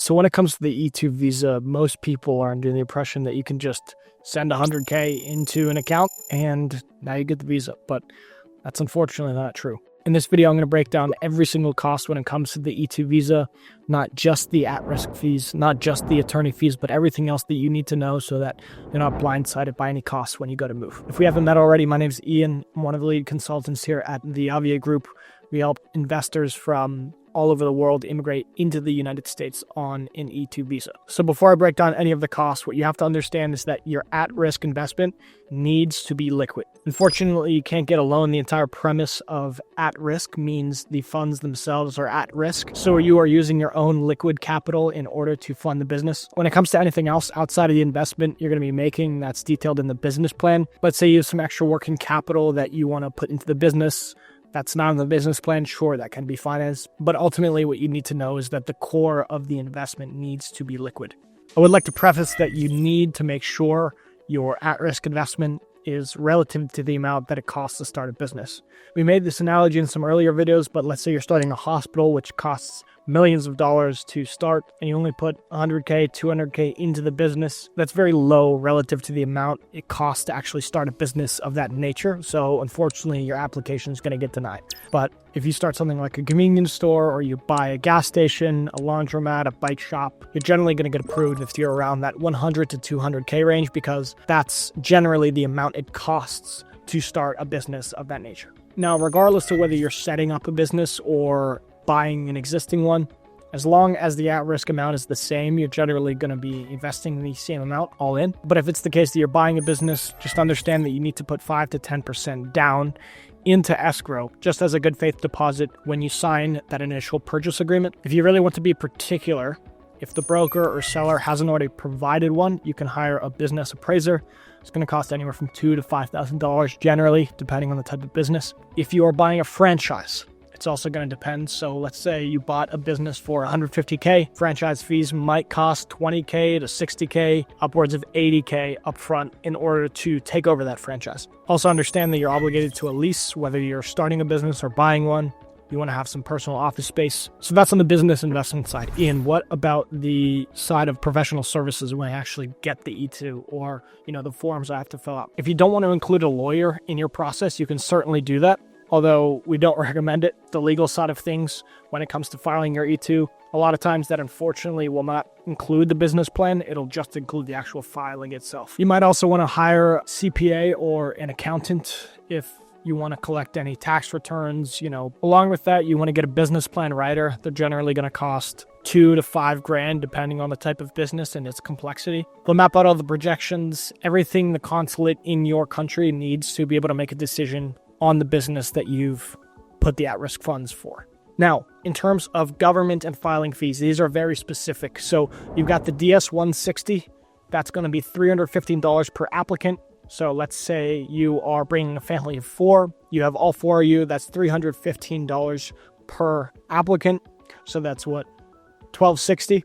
So when it comes to the E-2 visa, most people are under the impression that you can just send 100K into an account and now you get the visa, but that's unfortunately not true. In this video, I'm going to break down every single cost when it comes to the E-2 visa, not just the at-risk fees, not just the attorney fees, but everything else that you need to know so that you're not blindsided by any costs when you go to move. If we haven't met already, my name is Ian. I'm one of the lead consultants here at the Avia Group. We help investors from all over the world immigrate into the United States on an E-2 visa. So before I break down any of the costs, what you have to understand is that your at-risk investment needs to be liquid. Unfortunately, you can't get a loan. The entire premise of at-risk means the funds themselves are at risk. So you are using your own liquid capital in order to fund the business. When it comes to anything else outside of the investment you're going to be making, that's detailed in the business plan. Let's say you have some extra working capital that you want to put into the business. That's not in the business plan. Sure, that can be financed. But ultimately, what you need to know is that the core of the investment needs to be liquid. I would like to preface that you need to make sure your at-risk investment is relative to the amount that it costs to start a business. We made this analogy in some earlier videos, but let's say you're starting a hospital, which costs millions of dollars to start, and you only put 100K, 200K into the business. That's very low relative to the amount it costs to actually start a business of that nature. So unfortunately, your application is going to get denied. But if you start something like a convenience store, or you buy a gas station, a laundromat, a bike shop, you're generally going to get approved if you're around that 100 to 200K range, because that's generally the amount it costs to start a business of that nature. Now, regardless of whether you're setting up a business or buying an existing one, as long as the at-risk amount is the same, you're generally going to be investing the same amount all in. But if it's the case that you're buying a business, just understand that you need to put 5 to 10% down into escrow, just as a good faith deposit when you sign that initial purchase agreement. If you really want to be particular, if the broker or seller hasn't already provided one, you can hire a business appraiser. It's going to cost anywhere from $2,000 to $5,000 generally, depending on the type of business. If you are buying a franchise, it's also going to depend. So let's say you bought a business for 150K. Franchise fees might cost 20K to 60K, upwards of 80K upfront in order to take over that franchise. Also understand that you're obligated to a lease, whether you're starting a business or buying one. You want to have some personal office space. So that's on the business investment side. Ian, what about the side of professional services when I actually get the E-2 or, the forms I have to fill out? If you don't want to include a lawyer in your process, you can certainly do that. Although we don't recommend it. The legal side of things, when it comes to filing your E-2, a lot of times that unfortunately will not include the business plan. It'll just include the actual filing itself. You might also want to hire a CPA or an accountant if you want to collect any tax returns. Along with that, you want to get a business plan writer. They're generally going to cost $2,000 to $5,000 depending on the type of business and its complexity. They'll map out all the projections. Everything the consulate in your country needs to be able to make a decision on the business that you've put the at-risk funds for. Now, in terms of government and filing fees, these are very specific. So you've got the DS-160. That's going to be $315 per applicant. So let's say you are bringing a family of 4. You have all 4 of you. That's $315 per applicant. So that's what, $1,260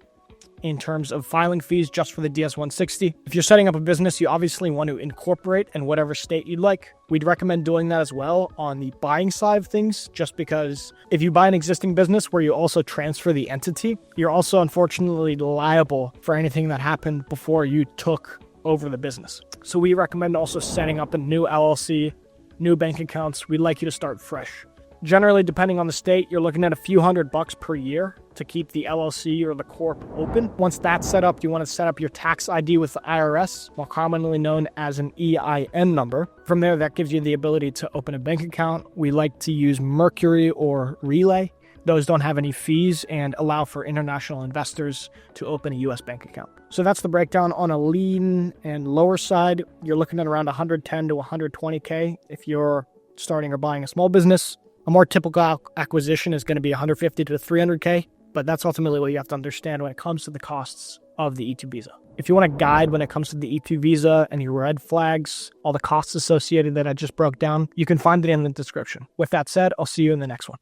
in terms of filing fees just for the DS-160. If you're setting up a business, you obviously want to incorporate in whatever state you'd like. We'd recommend doing that as well on the buying side of things, just because if you buy an existing business where you also transfer the entity, you're also unfortunately liable for anything that happened before you took over the business. So we recommend also setting up a new LLC, new bank accounts. We'd like you to start fresh. Generally, depending on the state, you're looking at a few $100 per year to keep the LLC or the corp open. Once that's set up, you want to set up your tax ID with the IRS, more commonly known as an EIN number. From there, that gives you the ability to open a bank account. We like to use Mercury or Relay. Those don't have any fees and allow for international investors to open a US bank account. So that's the breakdown. On a lean and lower side, you're looking at around 110 to 120K if you're starting or buying a small business. A more typical acquisition is going to be 150 to 300K, but that's ultimately what you have to understand when it comes to the costs of the E-2 visa. If you want a guide when it comes to the E-2 visa, any red flags, all the costs associated that I just broke down, you can find it in the description. With that said, I'll see you in the next one.